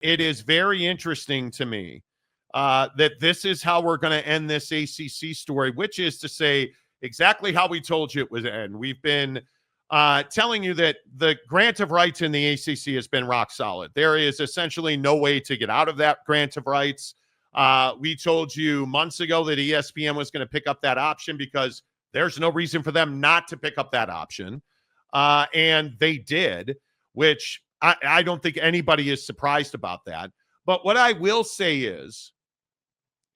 it is very interesting to me that this is how we're going to end this ACC story, which is to say exactly how we told you it would end. We've been telling you that the grant of rights in the ACC has been rock solid. There is essentially no way to get out of that grant of rights. We told you months ago that ESPN was going to pick up that option because there's no reason for them not to pick up that option. And they did, which I don't think anybody is surprised about that. But what I will say is,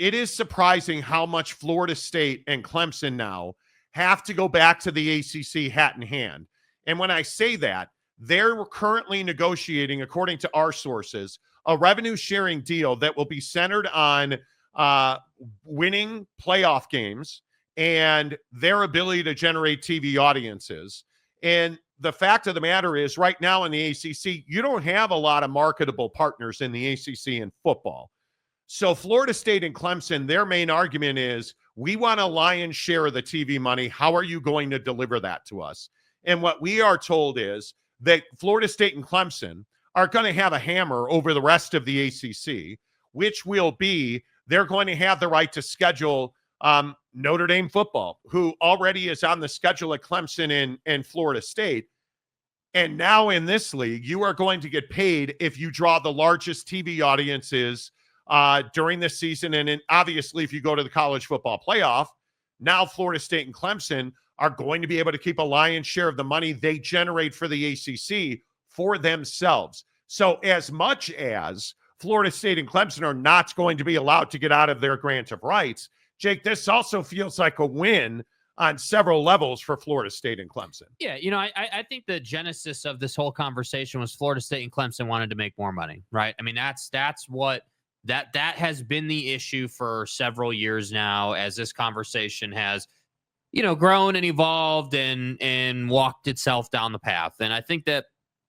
it is surprising how much Florida State and Clemson now have to go back to the ACC hat in hand. And when I say that, they're currently negotiating, according to our sources, a revenue-sharing deal that will be centered on winning playoff games and their ability to generate TV audiences. And the fact of the matter is, right now in the ACC, you don't have a lot of marketable partners in the ACC in football. So Florida State and Clemson, their main argument is, we want a lion's share of the TV money. How are you going to deliver that to us? And what we are told is that Florida State and Clemson are going to have a hammer over the rest of the ACC, which will be they're going to have the right to schedule Notre Dame football, who already is on the schedule at Clemson and Florida State. And now in this league, you are going to get paid if you draw the largest TV audiences during this season. And obviously, if you go to the college football playoff, now Florida State and Clemson are going to be able to keep a lion's share of the money they generate for the ACC for themselves. So as much as Florida State and Clemson are not going to be allowed to get out of their grant of rights, Jake, this also feels like a win on several levels for Florida State and Clemson. Yeah, I think the genesis of this whole conversation was Florida State and Clemson wanted to make more money, right? I mean, that's what that has been the issue for several years now, as this conversation has, grown and evolved and walked itself down the path. And I think that,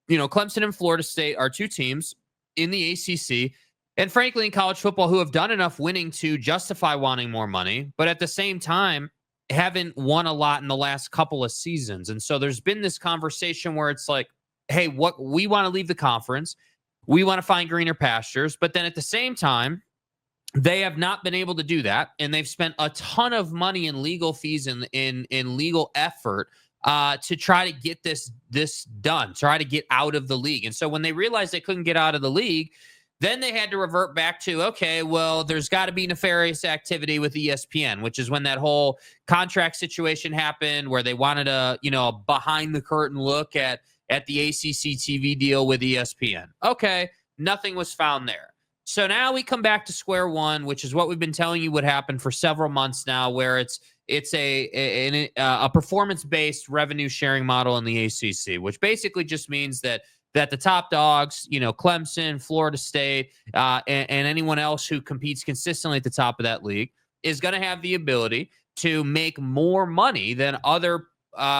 Clemson and Florida State are two teams in the ACC and frankly in college football who have done enough winning to justify wanting more money, but at the same time haven't won a lot in the last couple of seasons. And so there's been this conversation where it's like, hey, we want to leave the conference. We want to find greener pastures. But then at the same time, they have not been able to do that. And they've spent a ton of money in legal fees and in legal effort to try to get this done, try to get out of the league. And so when they realized they couldn't get out of the league, then they had to revert back to, okay, well, there's got to be nefarious activity with ESPN, which is when that whole contract situation happened where they wanted a, behind the curtain look at the ACC TV deal with ESPN. Okay, nothing was found there. So now we come back to square one, which is what we've been telling you would happen for several months now, where it's a performance-based revenue sharing model in the ACC, which basically just means that the top dogs, Clemson, Florida State, and anyone else who competes consistently at the top of that league is going to have the ability to make more money than other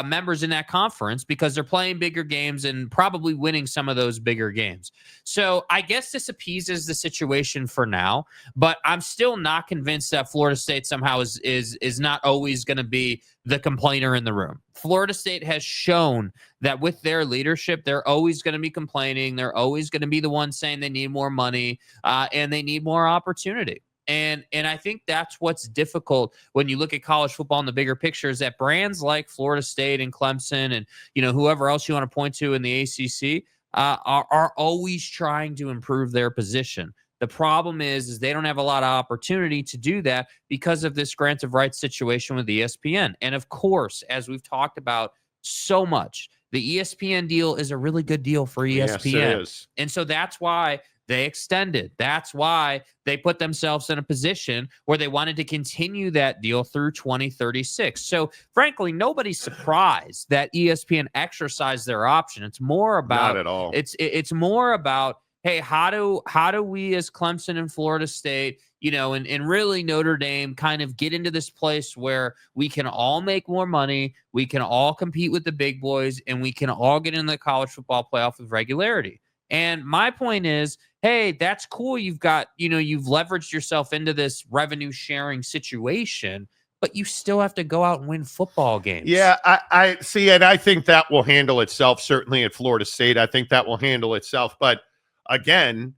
members in that conference because they're playing bigger games and probably winning some of those bigger games. So I guess this appeases the situation for now, but I'm still not convinced that Florida State somehow is not always going to be the complainer in the room. Florida State has shown that with their leadership, they're always going to be complaining. They're always going to be the ones saying they need more money and they need more opportunity. And I think that's what's difficult when you look at college football in the bigger picture is that brands like Florida State and Clemson and, whoever else you want to point to in the ACC are always trying to improve their position. The problem is they don't have a lot of opportunity to do that because of this grant of rights situation with ESPN. And of course, as we've talked about so much, the ESPN deal is a really good deal for ESPN. Yes, it is. And so that's why they extended. That's why they put themselves in a position where they wanted to continue that deal through 2036. So frankly, nobody's surprised that ESPN exercised their option. It's more about, not at all. It's more about, hey, how do we as Clemson and Florida State, and really Notre Dame kind of get into this place where we can all make more money, we can all compete with the big boys, and we can all get in the college football playoff with regularity. And my point is, hey, that's cool. You've got, you've leveraged yourself into this revenue sharing situation, but you still have to go out and win football games. Yeah, I see. And I think that will handle itself, certainly at Florida State. I think that will handle itself. But again,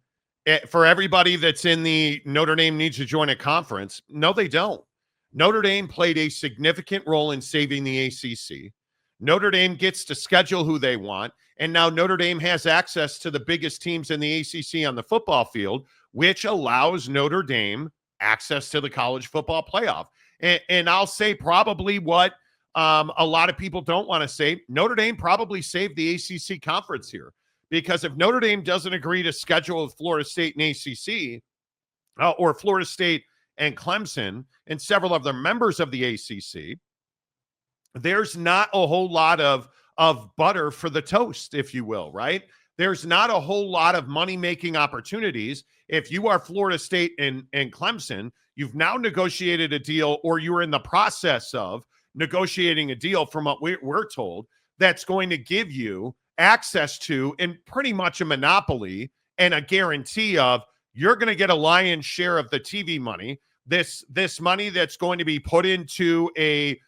for everybody that's in the Notre Dame needs to join a conference. No, they don't. Notre Dame played a significant role in saving the ACC. Notre Dame gets to schedule who they want. And now Notre Dame has access to the biggest teams in the ACC on the football field, which allows Notre Dame access to the college football playoff. And I'll say probably what a lot of people don't want to say. Notre Dame probably saved the ACC conference here, because if Notre Dame doesn't agree to schedule with Florida State and ACC, or Florida State and Clemson and several of the members of the ACC, there's not a whole lot of butter for the toast, if you will, right? There's not a whole lot of money-making opportunities. If you are Florida State and Clemson, you've now negotiated a deal, or you're in the process of negotiating a deal, from what we're told, that's going to give you access to, and pretty much a monopoly and a guarantee of, you're going to get a lion's share of the TV money. This money that's going to be put into a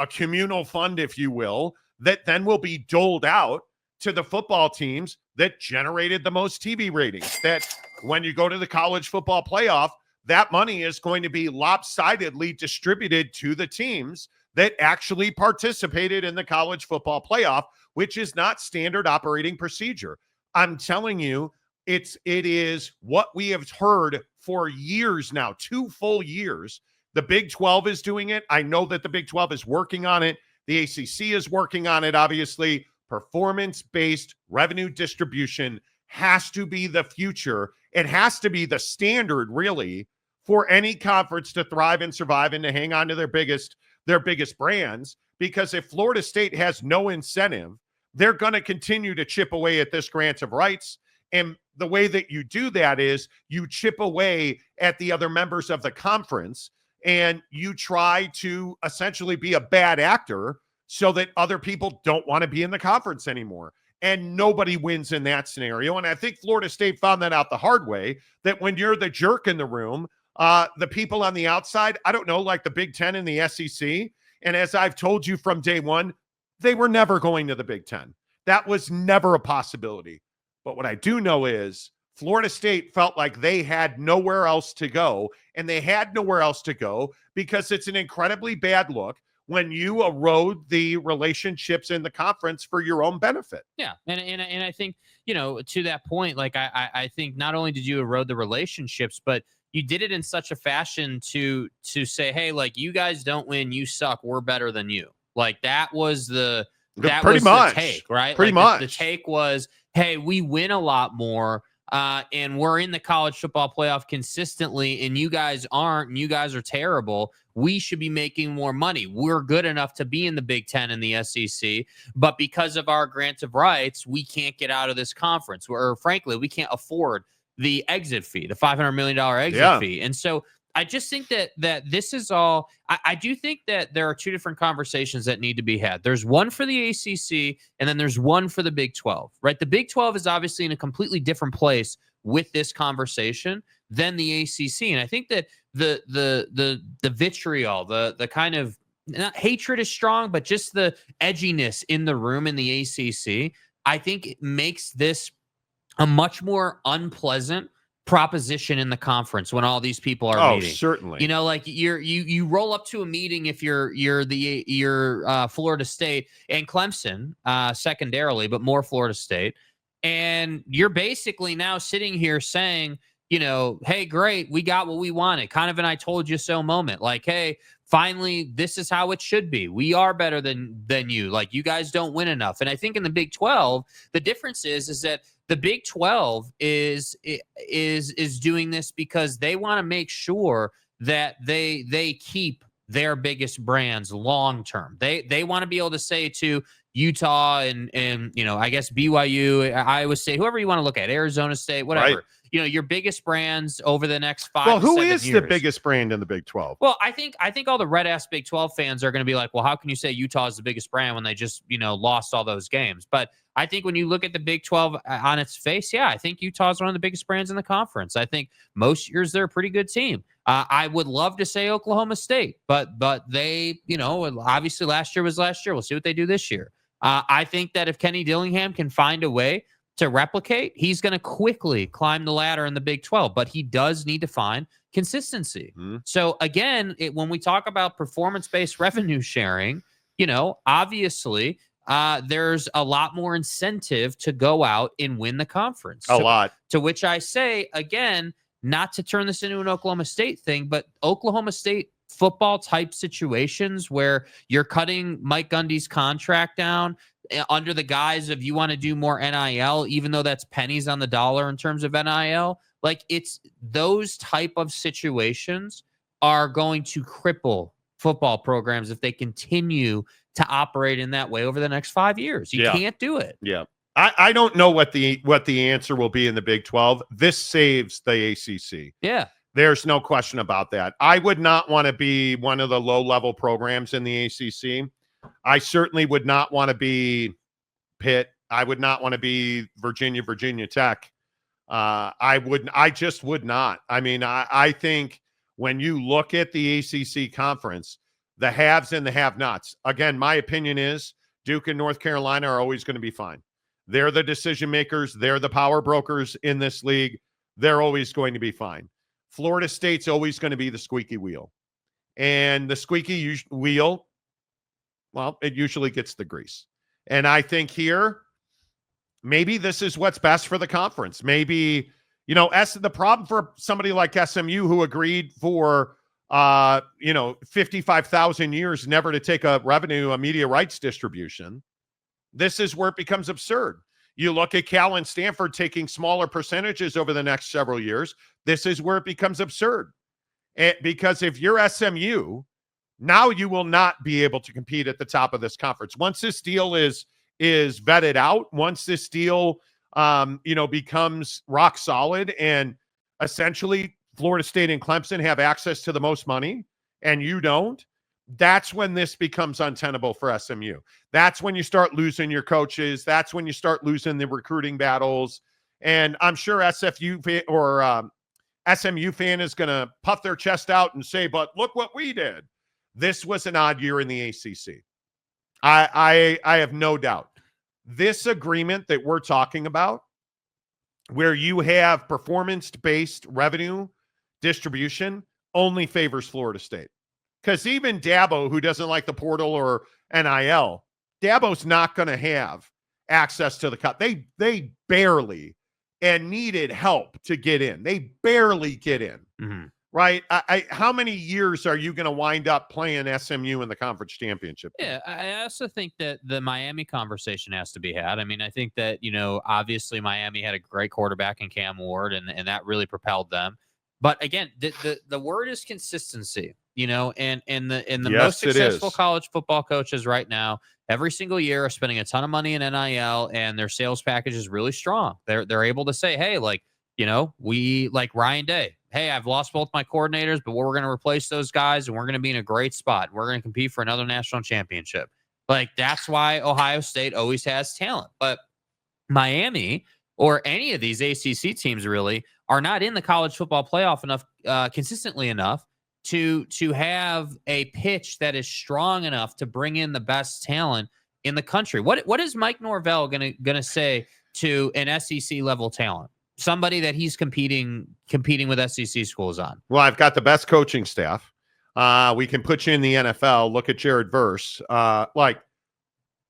communal fund, if you will, that then will be doled out to the football teams that generated the most TV ratings. That when you go to the college football playoff, that money is going to be lopsidedly distributed to the teams that actually participated in the college football playoff, which is not standard operating procedure. I'm telling you, it is what we have heard for years now, 2 full years. The Big 12 is doing it. I know that the Big 12 is working on it. The ACC is working on it, obviously. Performance-based revenue distribution has to be the future. It has to be the standard, really, for any conference to thrive and survive and to hang on to their biggest brands. Because if Florida State has no incentive, they're going to continue to chip away at this grant of rights. And the way that you do that is you chip away at the other members of the conference, and you try to essentially be a bad actor so that other people don't want to be in the conference anymore. And nobody wins in that scenario. And I think Florida State found that out the hard way, that when you're the jerk in the room, the people on the outside, I don't know, like the Big Ten and the SEC. And as I've told you from day one, they were never going to the Big Ten. That was never a possibility. But what I do know is Florida State felt like they had nowhere else to go, and they had nowhere else to go because it's an incredibly bad look when you erode the relationships in the conference for your own benefit. Yeah. And I think, to that point, like I think not only did you erode the relationships, but you did it in such a fashion to say, hey, like, you guys don't win, you suck, we're better than you. Like, that was the take, right? Pretty much. The take was, hey, we win a lot more, and we're in the college football playoff consistently, and you guys aren't, and you guys are terrible. We should be making more money. We're good enough to be in the Big Ten and the SEC, but because of our grant of rights, we can't get out of this conference. Or frankly, we can't afford the exit fee, the $500 million exit fee. And so I just think that this is all. I do think that there are 2 different conversations that need to be had. There's one for the ACC, and then there's one for the Big 12, right? The Big 12 is obviously in a completely different place with this conversation than the ACC, and I think that the vitriol, the kind of, not hatred is strong, but just the edginess in the room in the ACC, I think it makes this a much more unpleasant proposition in the conference when all these people are meeting. Certainly. Like you roll up to a meeting if you're Florida State and Clemson, secondarily, but more Florida State, and you're basically now sitting here saying, hey, great, we got what we wanted. Kind of an I told you so moment. Like, hey, finally, this is how it should be. We are better than you. Like, you guys don't win enough. And I think in the Big 12, the difference is that the Big 12 is doing this because they want to make sure that they keep their biggest brands long term. They want to be able to say to Utah and I guess BYU, Iowa State, whoever you want to look at, Arizona State, whatever. Right. Your biggest brands over the next 5 to 7 years. Well, who is the biggest brand in the Big 12? Well, I think all the red-ass Big 12 fans are going to be like, well, how can you say Utah is the biggest brand when they just, lost all those games? But I think when you look at the Big 12 on its face, yeah, I think Utah is one of the biggest brands in the conference. I think most years they're a pretty good team. I would love to say Oklahoma State, but they, obviously last year was last year. We'll see what they do this year. I think that if Kenny Dillingham can find a way to replicate, he's going to quickly climb the ladder in the Big 12, but he does need to find consistency. So again, when we talk about performance-based revenue sharing, obviously there's a lot more incentive to go out and win the conference. A lot. To which I say, again, not to turn this into an Oklahoma State thing, but Oklahoma State football type situations where you're cutting Mike Gundy's contract down under the guise of you want to do more NIL, even though that's pennies on the dollar in terms of NIL. Like, it's those type of situations are going to cripple football programs if they continue to operate in that way over the next 5 years. You can't do it. Yeah. I don't know what the answer will be in the Big 12. This saves the ACC. Yeah. There's no question about that. I would not want to be one of the low-level programs in the ACC. I certainly would not want to be Pitt. I would not want to be Virginia Tech. I just would not. I mean, I think when you look at the ACC conference, the haves and the have-nots, again, my opinion is Duke and North Carolina are always going to be fine. They're the decision makers. They're the power brokers in this league. They're always going to be fine. Florida State's always going to be the squeaky wheel. And the squeaky wheel, well, it usually gets the grease. And I think here, maybe this is what's best for the conference. Maybe, the problem for somebody like SMU who agreed for, 55,000 years never to take a media rights distribution, this is where it becomes absurd. You look at Cal and Stanford taking smaller percentages over the next several years. This is where it becomes absurd. Because if you're SMU, now you will not be able to compete at the top of this conference. Once this deal is vetted out, once this deal becomes rock solid, and essentially Florida State and Clemson have access to the most money and you don't, that's when this becomes untenable for SMU. That's when you start losing your coaches. That's when you start losing the recruiting battles. And I'm sure SMU fan is going to puff their chest out and say, but look what we did. This was an odd year in the ACC. I have no doubt. This agreement that we're talking about, where you have performance-based revenue distribution, only favors Florida State. Because even Dabo, who doesn't like the portal or NIL, Dabo's not going to have access to the cut. They barely and needed help to get in. They barely get in, right? How many years are you going to wind up playing SMU in the conference championship? Yeah, I also think that the Miami conversation has to be had. I mean, I think that, obviously Miami had a great quarterback in Cam Ward, and that really propelled them. But again, the word is consistency. And the most successful college football coaches right now, every single year, are spending a ton of money in NIL, and their sales package is really strong. They're able to say, hey, we like Ryan Day. Hey, I've lost both my coordinators, but we're going to replace those guys, and we're going to be in a great spot. We're going to compete for another national championship. That's why Ohio State always has talent. But Miami, or any of these ACC teams, really are not in the college football playoff enough, consistently enough to have a pitch that is strong enough to bring in the best talent in the country. What is Mike Norvell gonna say to an SEC level talent, somebody that he's competing with SEC schools on? Well, I've got the best coaching staff. We can put you in the NFL. Look at Jared Verse.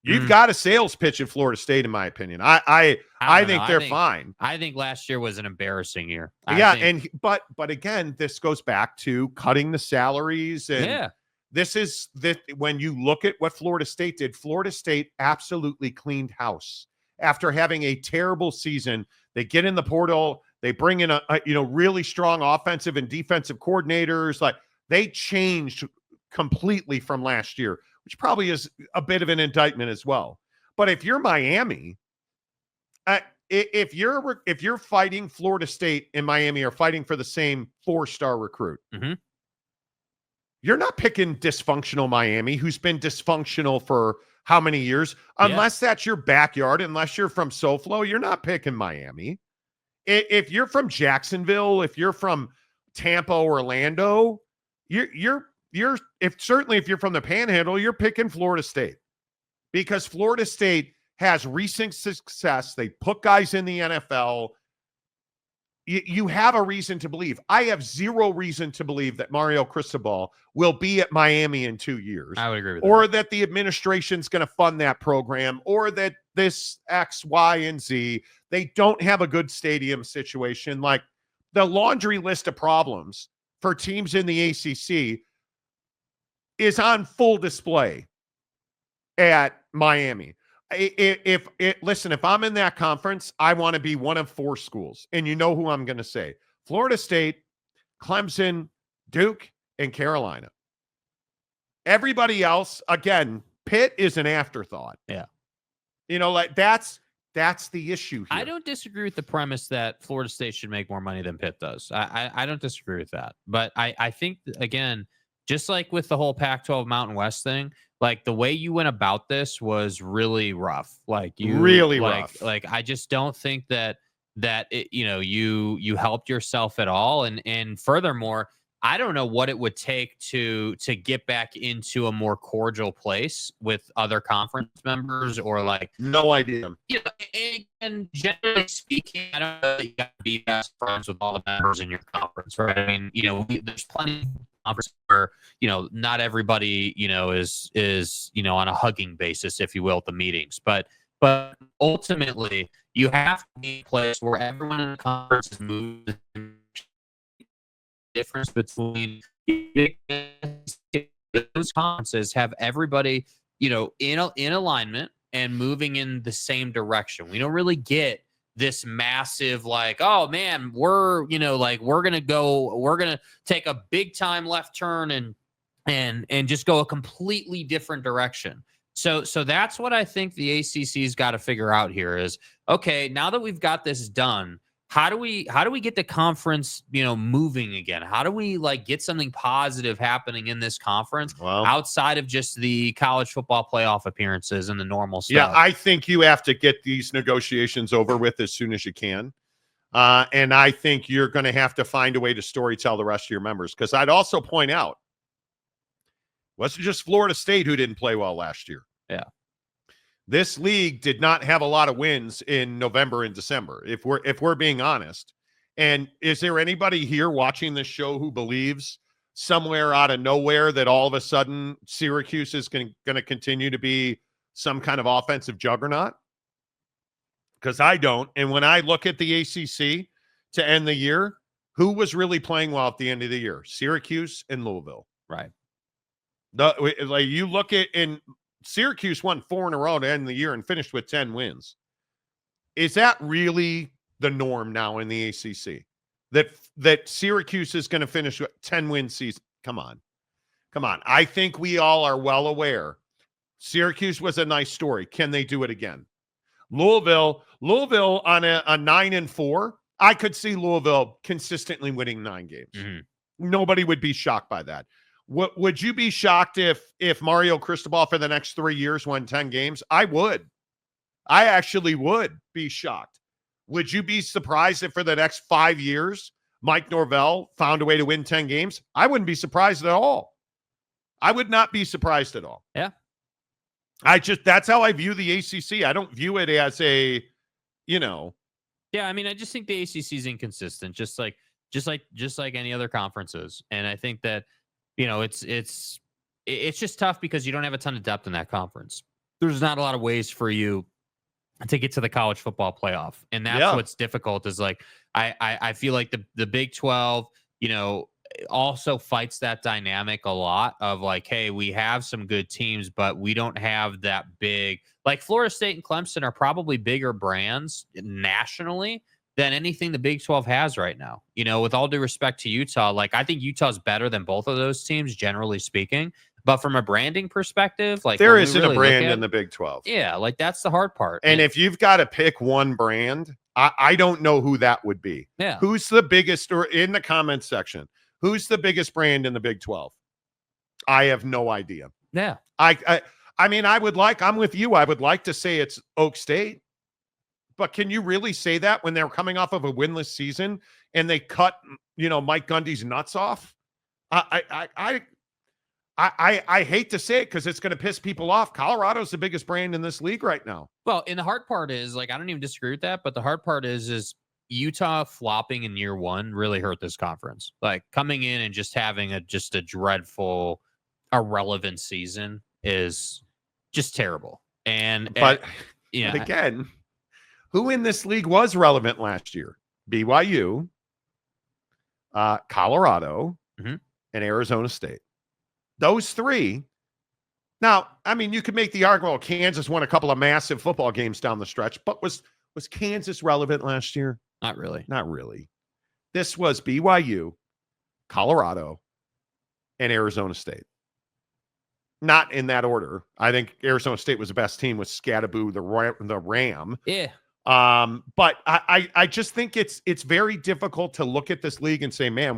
You've got a sales pitch at Florida State, in my opinion. I think they're fine. I think last year was an embarrassing year. But again, this goes back to cutting the salaries, and this is when you look at what Florida State did. Florida State absolutely cleaned house after having a terrible season. They get in the portal, they bring in a really strong offensive and defensive coordinators. Like, they changed completely from last year, which probably is a bit of an indictment as well. But if you're Miami, if you're fighting, Florida State and Miami are fighting for the same 4-star recruit, you're not picking dysfunctional Miami, who's been dysfunctional for how many years? Unless that's your backyard, unless you're from SoFlo, you're not picking Miami. If you're from Jacksonville, if you're from Tampa, Orlando, if you're from the Panhandle, you're picking Florida State, because Florida State has recent success. They put guys in the NFL. You have a reason to believe. I have zero reason to believe that Mario Cristobal will be at Miami in 2 years. I would agree with or that the administration's going to fund that program, or that this X, Y, and Z. They don't have a good stadium situation. Like, the laundry list of problems for teams in the ACC is on full display at Miami. Listen, if I'm in that conference, I want to be one of 4 schools. And you know who I'm going to say: Florida State, Clemson, Duke, and Carolina. Everybody else, again, Pitt is an afterthought. Yeah. Like, that's the issue here. I don't disagree with the premise that Florida State should make more money than Pitt does. I don't disagree with that. But I think, again, just like with the whole Pac-12 Mountain West thing, like, the way you went about this was really rough. Like, you really rough. rough. Like, I just don't think that it, you helped yourself at all. And furthermore, I don't know what it would take to get back into a more cordial place with other conference members, or like, no idea. And generally speaking, I don't know that you got to be best friends with all the members in your conference, right? I mean, there's plenty of conferences where, not everybody, is on a hugging basis, if you will, at the meetings. But ultimately, you have to be a place where everyone in the conference is moving. Difference between those conferences have everybody, in alignment and moving in the same direction. We don't really get this massive, like, oh man, we're gonna take a big time left turn and just go a completely different direction. So that's what I think the ACC's got to figure out here is, okay, now that we've got this done, how do we get the conference, moving again? How do we get something positive happening in this conference outside of just the college football playoff appearances and the normal stuff? Yeah, I think you have to get these negotiations over with as soon as you can. And I think you're going to have to find a way to storytell the rest of your members. Because I'd also point out, wasn't just Florida State who didn't play well last year. Yeah. This league did not have a lot of wins in November and December, if we're being honest. And is there anybody here watching this show who believes somewhere out of nowhere that all of a sudden Syracuse is going to continue to be some kind of offensive juggernaut? Because I don't. And when I look at the ACC to end the year, who was really playing well at the end of the year? Syracuse and Louisville. Right. You look at, and Syracuse won 4 in a row to end the year and finished with 10 wins. Is that really the norm now in the ACC? That Syracuse is going to finish with 10-win season? Come on. I think we all are well aware. Syracuse was a nice story. Can they do it again? Louisville on a 9-4. I could see Louisville consistently winning 9 games. Mm-hmm. Nobody would be shocked by that. Would you be shocked if Mario Cristobal for the next 3 years won 10 games? I would. I actually would be shocked. Would you be surprised if for the next 5 years Mike Norvell found a way to win 10 games? I wouldn't be surprised at all. I would not be surprised at all. Yeah. That's how I view the ACC. I don't view it as a, Yeah, I mean, I just think the ACC is inconsistent, just like any other conferences. And I think that, it's just tough because you don't have a ton of depth in that conference. There's not a lot of ways for you to get to the college football playoff. And that's what's difficult is like, I feel like the Big 12, also fights that dynamic a lot of like, hey, we have some good teams, but we don't have that big, like Florida State and Clemson are probably bigger brands nationally than anything the Big 12 has right now. With all due respect to Utah, like I think Utah's better than both of those teams, generally speaking. But from a branding perspective, like there isn't a brand in the Big 12. Yeah, like that's the hard part. And if you've got to pick one brand, I don't know who that would be. Yeah. Who's the biggest, or in the comments section, who's the biggest brand in the Big 12? I have no idea. Yeah. I mean, I'm with you. I would like to say it's Oak State. But can you really say that when they're coming off of a winless season and they cut, Mike Gundy's nuts off? I hate to say it because it's going to piss people off. Colorado's the biggest brand in this league right now. Well, and the hard part is, like, I don't even disagree with that, but the hard part is Utah flopping in year one really hurt this conference. Like, coming in and just having a dreadful, irrelevant season is just terrible. But again, who in this league was relevant last year? BYU, Colorado, and Arizona State. Those three. Now, I mean, you could make the argument, well, Kansas won a couple of massive football games down the stretch, but was Kansas relevant last year? Not really. Not really. This was BYU, Colorado, and Arizona State. Not in that order. I think Arizona State was the best team with Scatterboo, the Ram. Yeah. But I just think it's very difficult to look at this league and say, man,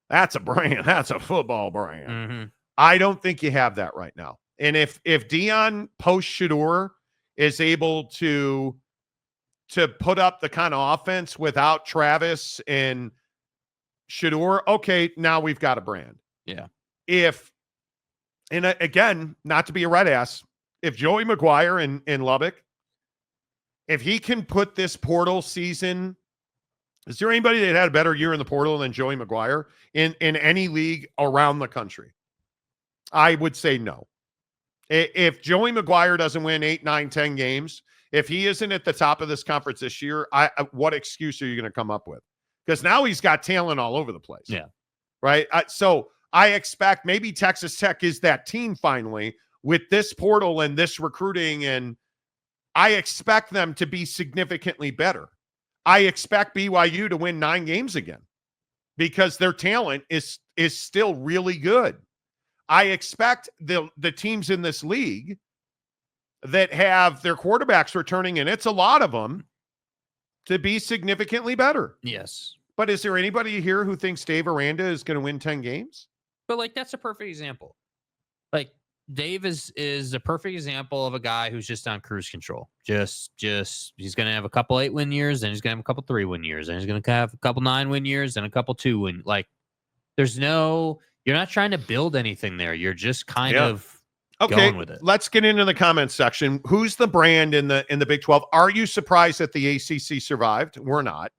that's a brand. That's a football brand. Mm-hmm. I don't think you have that right now. And if Deion post-Shador is able to put up the kind of offense without Travis and Shador, okay, now we've got a brand. Yeah. And again, not to be a red ass, if Joey McGuire in Lubbock, if he can put this portal season, is there anybody that had a better year in the portal than Joey McGuire in any league around the country? I would say no. If Joey McGuire doesn't win 8, 9, 10 games, if he isn't at the top of this conference this year, what excuse are you going to come up with? Because now he's got talent all over the place. Yeah. Right? So I expect maybe Texas Tech is that team finally with this portal and this recruiting, and I expect them to be significantly better. I expect BYU to win 9 games again because their talent is still really good. I expect the teams in this league that have their quarterbacks returning, and it's a lot of them, to be significantly better. Yes. But is there anybody here who thinks Dave Aranda is going to win 10 games? But, like, that's a perfect example. Like, Dave is a perfect example of a guy who's just on cruise control. Just he's going to have a couple 8-win years, and he's going to have a couple 3-win years, and he's going to have a couple 9-win years and a couple 2-win. Like, you're not trying to build anything there. You're just kind of going with it. Let's get into the comments section. Who's the brand in the Big 12? Are you surprised that the ACC survived? We're not.